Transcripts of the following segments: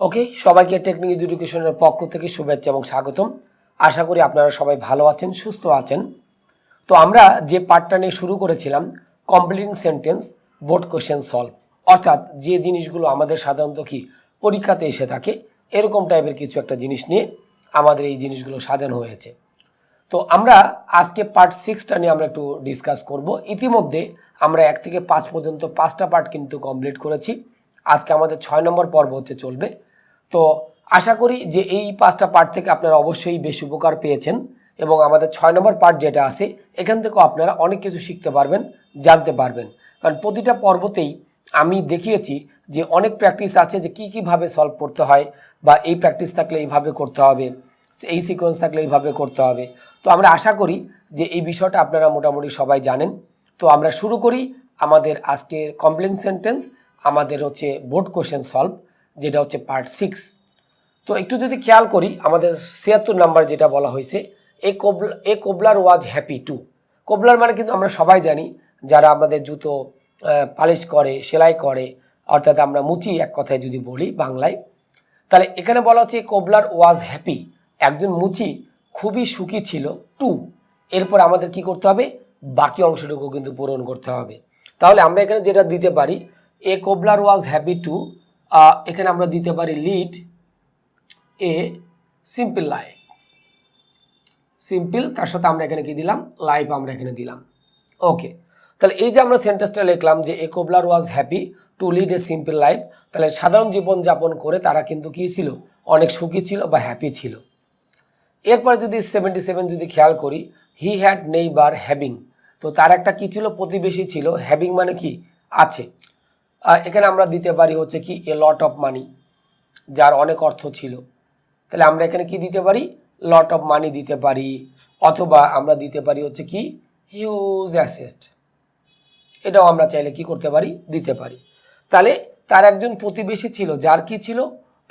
ওকে, সবাইকে টেকনিক এডুকেশনের পক্ষ থেকে শুভেচ্ছা এবং স্বাগতম। আশা করি আপনারা সবাই ভালো আছেন, সুস্থ আছেন। তো আমরা যে পার্টটা নিয়ে শুরু করেছিলাম, completing sentence board question solve, অর্থাৎ যে জিনিসগুলো আমাদের সাধারণত কি পরীক্ষাতে এসে থাকে এরকম টাইপের কিছু একটা জিনিস নিয়ে আমাদের এই জিনিসগুলো সাজানো হয়েছে। তো আমরা আজকে পার্ট 6টা নিয়ে আমরা একটু ডিসকাস করব। ইতিমধ্যে আমরা 1 থেকে 5 পর্যন্ত 5টা পার্ট কিন্তু কমপ্লিট করেছি। আজকে আমাদের 6 নম্বর পর্ব হচ্ছে চলবে। তো আশা করি যে এই 5টা পার্ট থেকে আপনারা অবশ্যই বেশ উপকার পেয়েছেন এবং আমাদের 6 নম্বর পার্ট যেটা আছে এখান থেকেও আপনারা অনেক কিছু শিখতে পারবেন, জানতে পারবেন। কারণ প্রতিটা পর্বতেই আমি দেখিয়েছি যে অনেক প্র্যাকটিস আছে যে কীভাবে সলভ করতে হয়, বা এই প্র্যাকটিস থাকলে এইভাবে করতে হবে, এই সিকোয়েন্স থাকলে এইভাবে করতে হবে। তো আমরা আশা করি যে এই বিষয়টা আপনারা মোটামুটি সবাই জানেন। তো আমরা শুরু করি আমাদের আজকের কমপ্লেক্স সেন্টেন্স, আমাদের হচ্ছে বোর্ড কোশ্চেন সলভ, যেটা হচ্ছে পার্ট 6। তো একটু যদি খেয়াল করি, আমাদের 76 নাম্বার যেটা বলা হয়েছে, a cobbler was happy to. Cobbler মানে কিন্তু আমরা সবাই জানি, যারা আমাদের জুতো পালিশ করে, সেলাই করে, অর্থাৎ আমরা মুচি এক কথায় যদি বলি বাংলায়। তাহলে এখানে বলা হচ্ছে কোবলার ওয়াজ হ্যাপি, একজন মুচি খুবই সুখী ছিল। টু, এরপর আমাদের কি করতে হবে, বাকি অংশটুকু কিন্তু পূরণ করতে হবে। তাহলে আমরা এখানে যেটা দিতে পারি, এ কোবলার ওয়াজ হ্যাপি টু, এখানে আমরা দিতে পারি lead a simple life. Simple, তার সাথে আমরা এখানে কি দিলাম, লাইফ আমরা এখানে দিলাম। ওকে, তাহলে এই যে আমরা সেন্টেন্সটা লিখলাম যে a cobbler was happy to lead a simple life, তাহলে সাধারণ জীবনযাপন করে তারা কিন্তু কি ছিল, অনেক সুখী ছিল বা হ্যাপি ছিল। এরপরে যদি 77 যদি খেয়াল করি, হি হ্যাড নেইবার হ্যাভিং, তো তার একটা কি ছিল, প্রতিবেশী ছিল। হ্যাভিং মানে কি, আছে। এখানে আমরা দিতে পারি হচ্ছে কি এ লট অফ মানি, যার অনেক অর্থ ছিল। তাহলে আমরা এখানে কি দিতে পারি, লট অফ মানি দিতে পারি, অথবা আমরা দিতে পারি হচ্ছে কি হিউজ অ্যাসেট, এটাও আমরা চাইলে কি করতে পারি, দিতে পারি। তাহলে তার একজন প্রতিবেশী ছিল যার কি ছিল,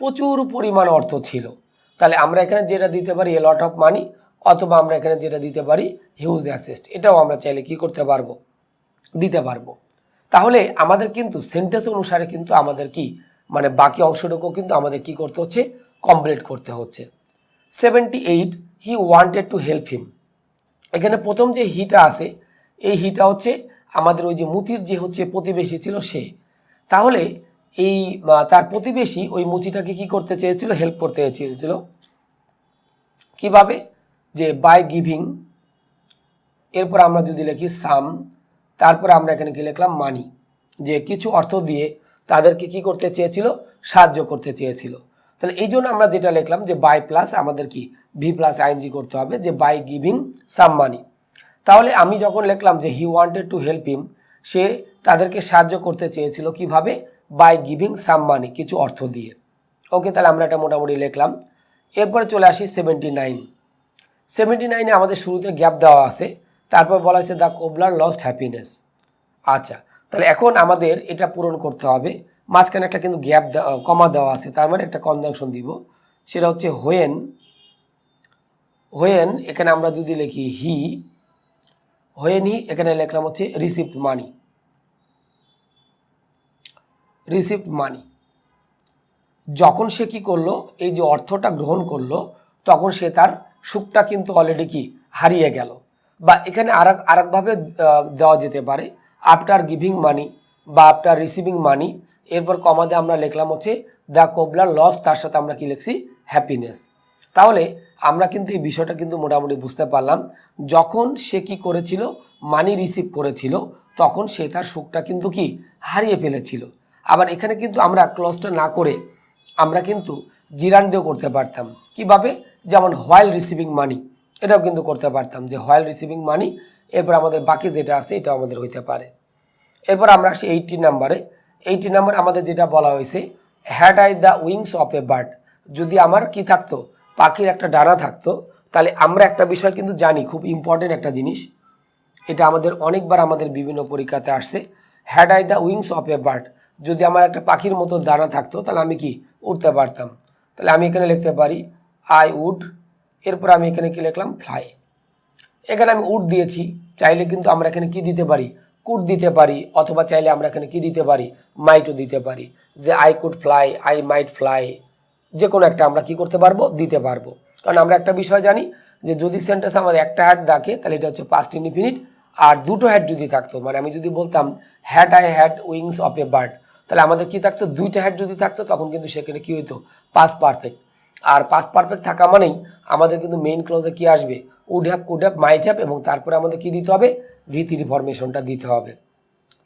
প্রচুর পরিমাণ অর্থ ছিল। তাহলে আমরা এখানে যেটা দিতে পারি এ লট অফ মানি, অথবা আমরা এখানে যেটা দিতে পারি হিউজ অ্যাসেট, এটাও আমরা চাইলে কি করতে পারবো, দিতে পারবো। তাহলে আমাদের কিন্তু সেন্টেন্স অনুসারে কিন্তু আমাদের কি মানে বাকি অংশটুকু কিন্তু আমাদের কি করতে হচ্ছে, কমপ্লিট করতে হচ্ছে। 78, হি ওয়ান্টেড টু হেল্প হিম, এখানে প্রথম যে হিটা আছে, এই হিটা হচ্ছে আমাদের ওই যে মুচির যে হচ্ছে প্রতিবেশী ছিল সে। তাহলে এই তার প্রতিবেশী ওই মুচিটাকে কি করতে চেয়েছিল, হেল্প করতে চেয়েছিল। কিভাবে, যে বাই গিভিং, এরপর আমরা যদি লিখি সাম, তারপর আমরা এখানে কি লিখলাম মানি, যে কিছু অর্থ দিয়ে তাদেরকে কি করতে চেয়েছিল, সাহায্য করতে চেয়েছিল। তাহলে এই জন্য আমরা যেটা লিখলাম যে বাই প্লাস আমাদের কি ভি প্লাস আইএনজি করতে হবে, যে বাই গিভিং সাম মানি। তাহলে আমি যখন লিখলাম যে he wanted to help him, সে তাদেরকে সাহায্য করতে চেয়েছিল কিভাবে, বাই গিভিং সাম মানি, কিছু অর্থ দিয়ে। ওকে, তাহলে আমরা এটা মোটামুটি লিখলাম। এরপরে চলে আসি 79। 79-এ আমাদের শুরুতে গ্যাপ দেওয়া আছে, তারপর বলা হয়েছে দ্য কোবলার লস্ট হ্যাপিনেস। আচ্ছা, তাহলে এখন আমাদের এটা পূরণ করতে হবে। মাঝখানে একটা কিন্তু গ্যাপ কমা দেওয়া আছে, তার মানে একটা কনজাংশন দিব, সেটা হচ্ছে হোয়েন। হোয়েন এখানে আমরা যদি লিখি হি, হোয়েনই এখানে লিখলাম হচ্ছে রিসিভড মানি। রিসিভড মানি, যখন সে কি করলো, এই যে অর্থটা গ্রহণ করলো, তখন সে তার সুখটা কিন্তু অলরেডি কি হারিয়ে গেল। বা এখানে আরেকভাবে দেওয়া যেতে পারে, আফটার গিভিং মানি বা আফটার রিসিভিং মানি, এরপর কমাতে আমরা লিখলাম হচ্ছে দ্য কোবলার লস, তার সাথে আমরা কি লিখছি, হ্যাপিনেস। তাহলে আমরা কিন্তু এই বিষয়টা কিন্তু মোটামুটি বুঝতে পারলাম, যখন সে কি করেছিল, মানি রিসিভ করেছিল, তখন সে তার সুখটা কিন্তু কি হারিয়ে ফেলেছিল। আবার এখানে কিন্তু আমরা ক্লজটা না করে আমরা কিন্তু জিরান দিয়েও করতে পারতাম। কিভাবে, যেমন হোয়াইল রিসিভিং মানি, এটাও কিন্তু করতে পারতাম যে হোয়াইল রিসিভিং মানি, এরপর আমাদের বাকি যেটা আছে এটাও আমাদের হইতে পারে। এরপর আমরা আসি 80 নাম্বারে। 80 নাম্বার আমাদের যেটা বলা হয়েছে, had I the wings of a bird, যদি আমার কি থাকতো, পাখির একটা ডানা থাকতো। তাহলে আমরা একটা বিষয় কিন্তু জানি, খুব ইম্পর্টেন্ট একটা জিনিস, এটা আমাদের অনেকবার আমাদের বিভিন্ন পরীক্ষাতে আসছে। Had I the wings of a bird, যদি আমার একটা পাখির মতো ডানা থাকতো তাহলে আমি কি উড়তে পারতাম। তাহলে আমি এখানে লিখতে পারি আই উড, এরপর আমি এখানে কি লিখলাম, ফ্লাই। এখানে আমি উড দিয়েছি, চাইলে কিন্তু আমরা এখানে কি দিতে পারি, কুড দিতে পারি, অথবা চাইলে আমরা এখানে কি দিতে পারি, মাইটও দিতে পারি, যে I could fly, I might fly, যে কোনো একটা আমরা কি করতে পারবো, দিতে পারবো। কারণ আমরা একটা বিষয় জানি যে যদি সেন্টেন্স আমাদের একটা হ্যাড থাকে তাহলে এটা হচ্ছে পাস্ট ইনডিফিনিট, আর দুটো হ্যাড যদি থাকতো, মানে আমি যদি বলতাম had I had wings of a bird, তাহলে আমাদের কি থাকতো, দুইটা হ্যাড যদি থাকতো তখন কিন্তু সেখানে কি হইতো, পাস্ট পারফেক্ট। আর পাস্ট পারফেক্ট থাকা মানেই আমাদের কিন্তু মেইন ক্লোজে কি আসবে, would have, could have, might have, এবং তারপরে আমাদের কি দিতে হবে, V3 ফরমেশনটা দিতে হবে।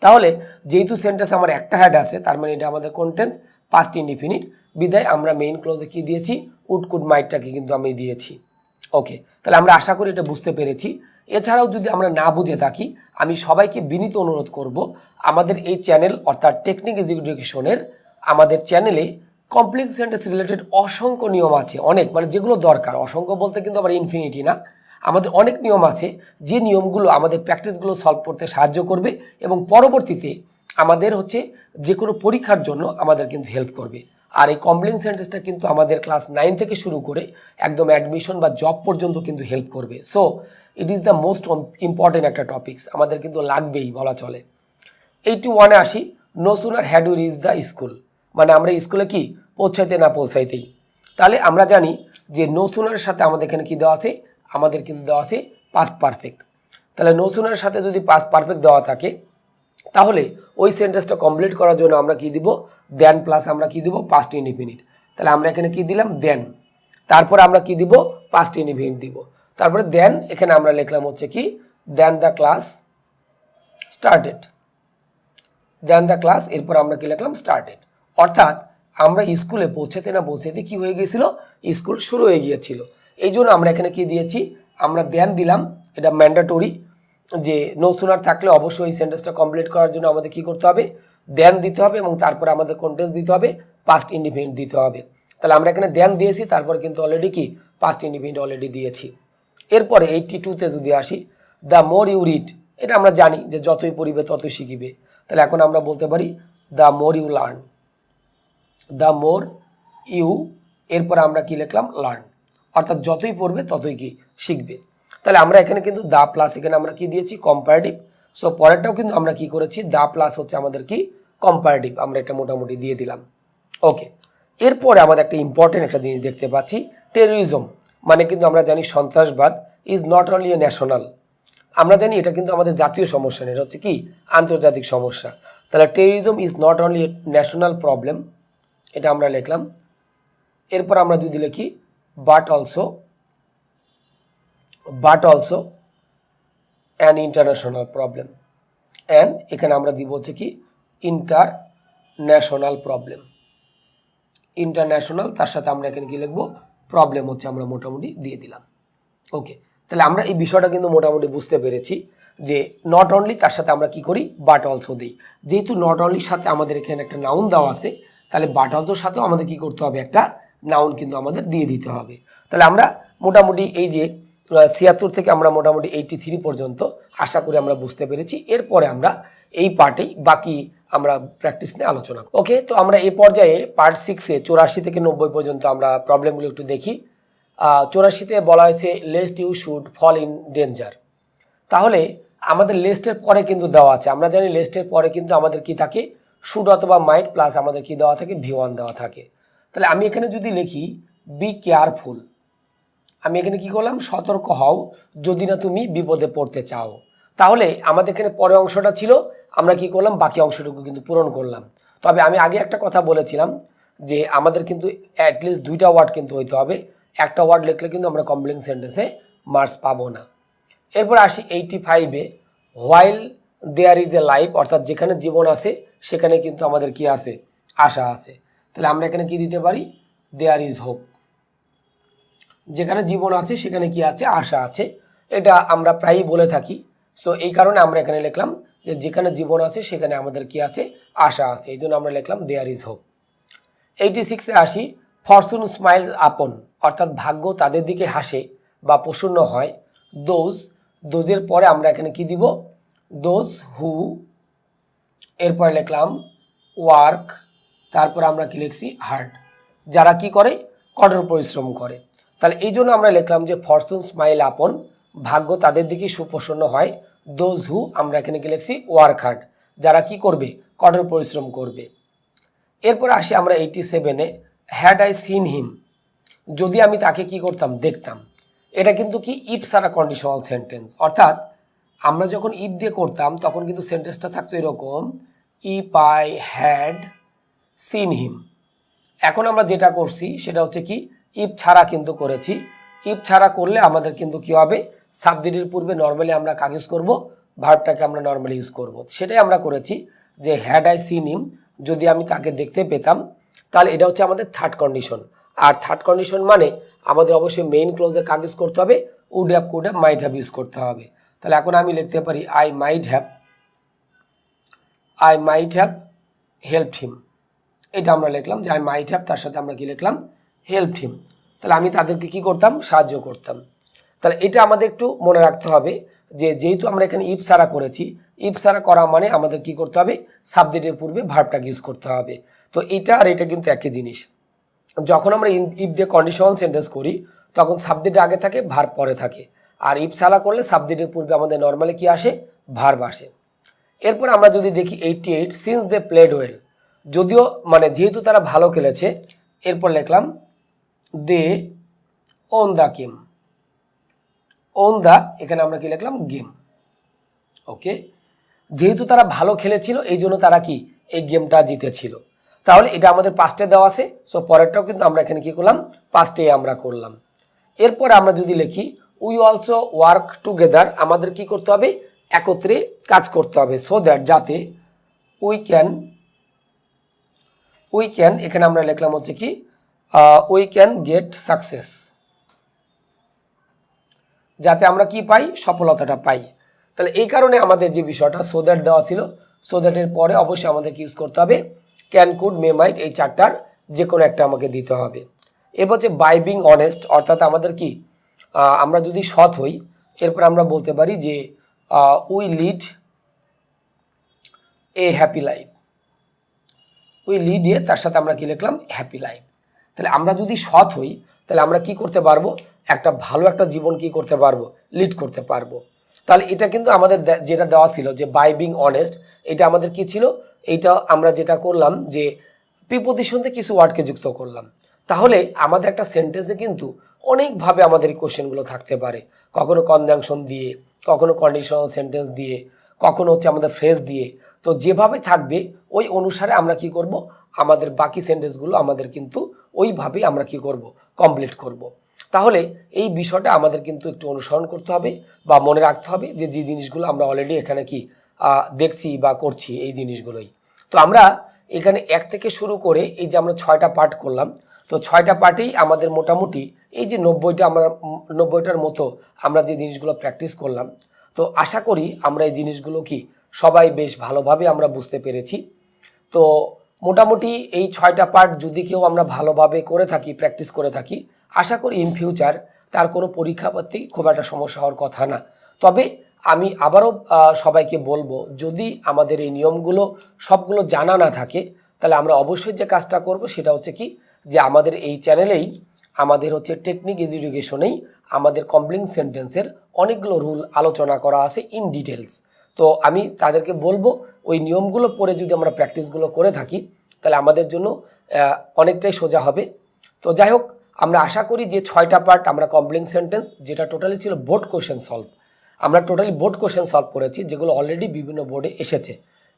তাহলে যেহেতু সেন্টেন্স আমার একটা হ্যাড আছে, তার মানে এটা আমাদের কোন টেন্স, পাস্ট ইনডিফিনিট, বিদায় আমরা মেইন ক্লোজে কি দিয়েছি, উড কুড মাইটটাকে কিন্তু আমি দিয়েছি। ওকে, তাহলে আমরা আশা করি এটা বুঝতে পেরেছি। এছাড়াও যদি আমরা না বুঝে থাকি, আমি সবাইকে বিনীত অনুরোধ করব, আমাদের এই চ্যানেল অর্থাৎ টেকনিক এডুকেশনের আমাদের চ্যানেলে কমপ্লেক্স সেন্টেন্স রিলেটেড অসংখ্য নিয়ম আছে, অনেক, মানে যেগুলো দরকার, অসংখ্য বলতে কিন্তু আবার ইনফিনিটি না, আমাদের অনেক নিয়ম আছে যে নিয়মগুলো আমাদের প্র্যাকটিসগুলো সলভ করতে সাহায্য করবে এবং পরবর্তীতে আমাদের হচ্ছে যে কোনো পরীক্ষার জন্য আমাদের কিন্তু হেল্প করবে। আর এই কমপ্লেক্স সেন্টেন্সটা কিন্তু আমাদের ক্লাস 9 থেকে শুরু করে একদম অ্যাডমিশন বা জব পর্যন্ত কিন্তু হেল্প করবে। So it is the most important একটা টপিকস, আমাদের কিন্তু লাগবেই বলা চলে। 81-এ আসি, no sooner had you reach the school, মানে আমরা স্কুলে কি পৌঁছাইতে না পৌঁছাইতেই। তাহলে আমরা জানি যে নো সুনারের সাথে আমাদের এখানে কি দেওয়া আছে, আমাদের কিন্তু দেওয়া আছে পাস্ট পারফেক্ট। তাহলে নো সুনারের সাথে যদি পাস্ট পারফেক্ট দেওয়া থাকে তাহলে ওই সেন্টেন্সটা কমপ্লিট করার জন্য আমরা কি দিব, দেন প্লাস আমরা কি দিব, পাস্ট ইনডিফিনিট। তাহলে আমরা এখানে কি দিলাম, দেন, তারপর আমরা কি দিব, পাস্ট ইনডিফিনিট দিব, তারপরে দেন এখানে আমরা লিখলাম হচ্ছে কি, then the class started, then the class, এরপর আমরা কি লিখলাম, স্টার্টেড। অর্থাৎ আমরা স্কুলে পৌঁছাতে না পৌঁছাতে কি হয়ে গিয়েছিল, স্কুল শুরু হয়ে গিয়েছিল। এই জন্য আমরা এখানে কি দিয়েছি, আমরা দেন দিলাম, এটা ম্যান্ডেটরি যে নো সুনার থাকলে অবশ্যই এই সেন্টেন্সটা কমপ্লিট করার জন্য আমাদের কি করতে হবে, দেন দিতে হবে, এবং তারপরে আমাদের কন্টেন্স দিতে হবে, পাস্ট ইনডিফিনিট দিতে হবে। তাহলে আমরা এখানে দেন দিয়েছি, তারপর কিন্তু অলরেডি কি পাস্ট ইনডিফিনিট অলরেডি দিয়েছি। এরপরে 82-তে যদি আসি, দ্য মোর ইউ রিড, এটা আমরা জানি যে যতই পড়িবে ততই শিখিবে। তাহলে এখন আমরা বলতে পারি the more you learn, the more you, এরপর আমরা কি লিখলাম, লার্ন, অর্থাৎ যতই পড়বে ততই কি শিখবে। তাহলে আমরা এখানে কিন্তু দা প্লাস এখানে আমরা কি দিয়েছি, কম্পারেটিভ। সো পরেরটাও কিন্তু আমরা কি করেছি, দা প্লাস হচ্ছে আমাদের কি কম্পারেটিভ, আমরা এটা মোটামুটি দিয়ে দিলাম। ওকে, এরপরে আমাদের একটা ইম্পর্টেন্ট একটা জিনিস দেখতে পাচ্ছি, টেররিজম, মানে কিন্তু আমরা জানি সন্ত্রাসবাদ is not only a national, আমরা জানি এটা কিন্তু আমাদের জাতীয় সমস্যা নেই, এটা হচ্ছে কি আন্তর্জাতিক সমস্যা। তাহলে terrorism is not only a national problem, এটা আমরা লিখলাম। এরপর আমরা যদি লিখি but also an international problem, and এখানে আমরা দিব হচ্ছে কি ইন্টারন্যাশনাল প্রবলেম, ইন্টারন্যাশনাল, তার সাথে আমরা এখানে কি লিখবো, প্রবলেম হচ্ছে আমরা মোটামুটি দিয়ে দিলাম। ওকে, তাহলে আমরা এই বিষয়টা কিন্তু মোটামুটি বুঝতে পেরেছি যে নট অনলি, তার সাথে আমরা কি করি, বাট অলসো দিই। যেহেতু নট অনলির সাথে আমাদের এখানে একটা নাউন দেওয়া আছে, তাহলে বাট অলসোর সাথেও আমাদের কি করতে হবে, একটা নাউন কিন্তু আমাদের দিয়ে দিতে হবে। তাহলে আমরা মোটামুটি এই যে 76 থেকে আমরা মোটামুটি 83 পর্যন্ত আশা করি আমরা বুঝতে পেরেছি। এরপরে আমরা এই পার্টেই বাকি আমরা প্র্যাকটিস নিয়ে আলোচনা করি। ওকে, তো আমরা এই পর্যায়ে পার্ট 6-এ 84 থেকে 90 পর্যন্ত আমরা প্রবলেমগুলো একটু দেখি। 84-তে বলা হয়েছে lest you should fall in danger. তাহলে আমাদের লেস্টের পরে কিন্তু দেওয়া আছে, আমরা জানি লেস্টের পরে কিন্তু আমাদের কি থাকে, শুড অথবা মাইট প্লাস আমাদের কি দেওয়া থাকে, V1 দেওয়া থাকে। তাহলে আমি এখানে যদি লিখি বি কেয়ারফুল, আমি এখানে কি করলাম, সতর্ক হও যদি না তুমি বিপদে পড়তে চাও। তাহলে আমাদের এখানে পরের অংশটা ছিল, আমরা কি করলাম, বাকি অংশটুকু কিন্তু পূরণ করলাম। তবে আমি আগে একটা কথা বলেছিলাম যে আমাদের কিন্তু অ্যাটলিস্ট 2টা ওয়ার্ড কিন্তু হইতে হবে, একটা ওয়ার্ড লিখলে কিন্তু আমরা কমপ্লেক্স সেন্টেন্সে মার্কস পাবো না। এরপর আসি 85-এ, while there is a life, অর্থাৎ যেখানে জীবন আছে সেখানে কিন্তু আমাদের কি আছে, আশা আছে। তাহলে আমরা এখানে কি দিতে পারি, দেয়ার ইজ হোপ, যেখানে জীবন আছে সেখানে কি আছে, আশা আছে। এটা আমরা প্রায়ই বলে থাকি। সো এই কারণে আমরা এখানে লিখলাম যে যেখানে জীবন আছে সেখানে আমাদের কি আছে, আশা আছে, এই জন্য আমরা লিখলাম দেয়ার ইজ হোপ। 86-এ আসি, ফরচুন স্মাইলস আপন, অর্থাৎ ভাগ্য তাদের দিকে হাসে বা প্রসন্ন হয়। দোজের পরে আমরা এখানে কি দিব, দোজ হু, এরপরে লিখলাম ওয়ার্ক, তারপর আমরা কি লিখছি, হার্ড, যারা কি করে, কঠোর পরিশ্রম করে। তাহলে এই জন্য আমরা লিখলাম যে ফরচুন স্মাইল আপন, ভাগ্য তাদের দিকে সুপ্রসন্ন হয়। দোজ হু, আমরা এখানে কি লিখছি, ওয়ার্ক হার্ড, যারা কি করবে, কঠোর পরিশ্রম করবে। এরপর আসি আমরা 87-এ, হ্যাড আই সিন হিম, যদি আমি তাকে কি করতাম, দেখতাম। এটা কিন্তু কি ইফ ছাড়া কন্ডিশনাল সেন্টেন্স, অর্থাৎ আমরা যখন ইফ দিয়ে করতাম তখন কিন্তু সেন্টেন্সটা থাকতো এরকম, if I had seen him. এখন আমরা যেটা করছি সেটা হচ্ছে কি ইফ ছাড়া কিন্তু করেছি। ইফ ছাড়া করলে আমাদের কিন্তু কি হবে, সাবজেক্টের পূর্বে নর্মালি আমরা কাজ ইউজ করবো, ভার্বটাকে আমরা নর্মালি ইউজ করব। সেটাই আমরা করেছি যে হ্যাড আই সিন হিম, যদি আমি তাকে দেখতে পেতাম, তাহলে এটা হচ্ছে আমাদের থার্ড কন্ডিশন। আর থার্ড কন্ডিশন মানে আমাদের অবশ্যই মেইন ক্লোজে কাজ ইউজ করতে হবে, would have, could have, might have use করতে হবে। তাহলে এখন আমি লিখতে পারি I might have helped him. এটা আমরা লিখলাম যে আই মাইট হ্যাভ, তার সাথে আমরা কি লিখলাম, হেল্পড হিম। তাহলে আমি তাদেরকে কি করতাম, সাহায্য করতাম। তাহলে এটা আমাদের একটু মনে রাখতে হবে যে যেহেতু আমরা এখানে ইফ ছাড়া করেছি, ইফ ছাড়া করা মানে আমাদের কি করতে হবে, সাবজেক্টের পূর্বে ভার্বটাকে ইউজ করতে হবে। তো এটা আর এটা কিন্তু একই জিনিস। যখন আমরা ইফ দিয়ে কন্ডিশনাল সেন্টেন্স করি তখন সাবজেক্ট আগে থাকে, ভার্ব পরে থাকে। আর ইফ ছাড়া করলে সাবজেক্টের পূর্বে আমাদের নর্মালি কি আসে, ভার্ব আসে। এরপর আমরা যদি দেখি 88, সিন্স দে প্লেড ওয়েল, যদিও মানে যেহেতু তারা ভালো খেলেছে, এরপর লিখলাম they won the game. Won the, এখানে আমরা কি লিখলাম, গেম। ওকে, যেহেতু তারা ভালো খেলেছিল এই জন্য তারা কি এই গেমটা জিতেছিল। তাহলে এটা আমাদের পাস্টে দেওয়া আছে, সো পরেরটাও কিন্তু আমরা এখানে কি করলাম, পাস্টে আমরা করলাম। এরপর আমরা যদি লিখি উই অলসো ওয়ার্ক টুগেদার, আমাদের কি করতে হবে, একত্রে কাজ করতে হবে, সো দ্যাট, যাতে উই ক্যান, এখানে আমরা লিখলাম হচ্ছে কি উই ক্যান গেট সাকসেস, যাতে আমরা কি পাই, সফলতাটা পাই। তাহলে এই কারণে আমাদের যে বিষয়টা সো দ্যাট দেওয়া ছিল, সো দ্যাটের পরে অবশ্যই আমাদের কি ইউজ করতে হবে, ক্যান, কুড, মে, মাইট, এই চারটার যে কোনো একটা আমাকে দিতে হবে। এরপর হচ্ছে বাই বিং অনেস্ট, অর্থাৎ আমাদের কি আমরা যদি সৎ হই, এরপর আমরা বলতে পারি যে we lead a happy life. We lead a, তার সাথে আমরা কি লিখলাম, হ্যাপি লাইফ। তাহলে আমরা যদি সৎ হই তাহলে আমরা কি করতে পারবো, একটা ভালো একটা জীবন কি করতে পারবো, লিড করতে পারবো। তাহলে এটা কিন্তু আমাদের যেটা দেওয়া ছিল যে বাই বিং অনেস্ট, এটা আমাদের কি ছিল, এইটা আমরা যেটা করলাম যে প্রিপোজিশন দিয়ে কিছু ওয়ার্ডকে যুক্ত করলাম। তাহলে আমাদের একটা সেন্টেন্সে কিন্তু অনেকভাবে আমাদের এই কোশ্চেনগুলো থাকতে পারে, কখনো কনজাংশন দিয়ে, কখনো কন্ডিশনাল সেন্টেন্স দিয়ে, কখনো হচ্ছে আমাদের ফ্রেজ দিয়ে। তো যেভাবে থাকবে ওই অনুসারে আমরা কি করব, আমাদের বাকি সেন্টেন্সগুলো আমাদের কিন্তু ওইভাবেই আমরা কি করব, কমপ্লিট করব। তাহলে এই বিষয়টা আমাদের কিন্তু একটু অনুসরণ করতে হবে বা মনে রাখতে হবে যে যে জিনিসগুলো আমরা অলরেডি এখানে কি দেখছি বা করছি, এই জিনিসগুলোই। তো আমরা এখানে 1 থেকে শুরু করে এই যে আমরা 6টা পার্ট করলাম, তো 6টা পার্টেই আমাদের মোটামুটি এই যে 90টার মতো আমরা যে জিনিসগুলো প্র্যাকটিস করলাম। তো আশা করি আমরা এই জিনিসগুলো কি সবাই বেশ ভালোভাবে আমরা বুঝতে পেরেছি। তো মোটামুটি এই 6টা পার্ট যদি কেউ আমরা ভালোভাবে করে থাকি, প্র্যাকটিস করে থাকি, আশা করি ইন ফিউচার তার কোনো পরীক্ষাপাতি খুব একটা সমস্যা হওয়ার কথা না। তবে আমি আবারও সবাইকে বলবো, যদি আমাদের এই নিয়মগুলো সবগুলো জানা না থাকে তাহলে আমরা অবশ্যই যে কাজটা করব সেটা হচ্ছে কি, যে আমাদের এই চ্যানেলেই আমাদের হচ্ছে টেকনিক ইজ এডুকেশনেই আমাদের কমপ্লিট সেন্টেন্সের অনেকগুলো রুল আলোচনা করা আছে ইন ডিটেলস। তো আমি তাদেরকে বলবো ওই নিয়মগুলো পড়ে যদি আমরা প্র্যাকটিসগুলো করে থাকি তাহলে আমাদের জন্য অনেকটাই সোজা হবে। তো যাই হোক, আমরা আশা করি যে 6টা পার্ট আমরা কমপ্লিট সেন্টেন্স, যেটা টোটালি ছিল বোর্ড কোশ্চেন সলভ, আমরা টোটালি বোর্ড কোশ্চেন সলভ করেছি, যেগুলো অলরেডি বিভিন্ন বোর্ডে এসেছে।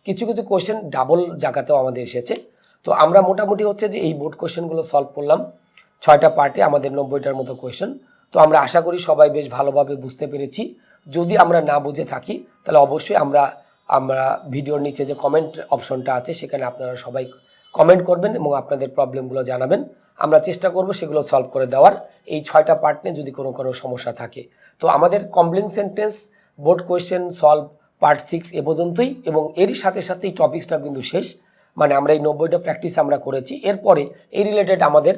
কিছু কিছু কোশ্চেন ডাবল জায়গাতেও আমাদের এসেছে। তো আমরা মোটামুটি হচ্ছে যে এই বোর্ড কোশ্চেনগুলো সলভ করলাম 6টা পার্টে, আমাদের 90টার মতো কোশ্চেন। তো আমরা আশা করি সবাই বেশ ভালোভাবে বুঝতে পেরেছি। যদি আমরা না বুঝে থাকি তাহলে অবশ্যই আমরা ভিডিওর নিচে যে কমেন্ট অপশনটা আছে সেখানে আপনারা সবাই কমেন্ট করবেন এবং আপনাদের প্রবলেমগুলো জানাবেন। আমরা চেষ্টা করব সেগুলো সলভ করে দেওয়ার, এই 6টা পার্ট নিয়ে যদি কোনো সমস্যা থাকে। তো আমাদের complete sentence board question solve part 6 এ পর্যন্তই, এবং এরই সাথে সাথে এই টপিক্সটা কিন্তু শেষ। মানে আমরা এই 90টা প্র্যাকটিস আমরা করেছি, এরপরে এই রিলেটেড আমাদের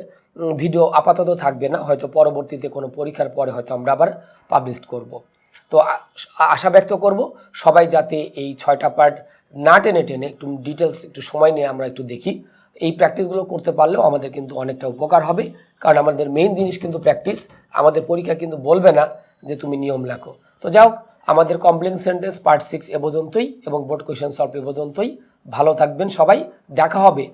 ভিডিও আপাতত থাকবে না, হয়তো পরবর্তীতে কোনো পরীক্ষার পরে হয়তো আমরা আবার পাবলিশ করব। তো আশা ব্যক্ত করব সবাই যাতে এই 6টা পার্ট না টেনে টেনে একটু ডিটেলস একটু সময় নিয়ে আমরা একটু দেখি। এই প্র্যাকটিসগুলো করতে পারলেও আমাদের কিন্তু অনেকটা উপকার হবে, কারণ আমাদের মেইন জিনিস কিন্তু প্র্যাকটিস। আমাদের পরীক্ষা কিন্তু বলবে না যে তুমি নিয়ম লেখো। তো যাই হোক, আমাদের কমপ্লিট সেন্টেন্স পার্ট 6 এ পর্যন্তই এবং বোর্ড কোয়েশ্চেন সলভ এ পর্যন্তই। ভালো থাকবেন সবাই, দেখা হবে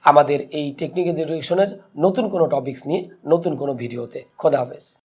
আমাদের এই টেকনিক এডুকেশনের নতুন কোনো টপিকস নিয়ে নতুন কোনো ভিডিওতে। খোদা হাফেজ।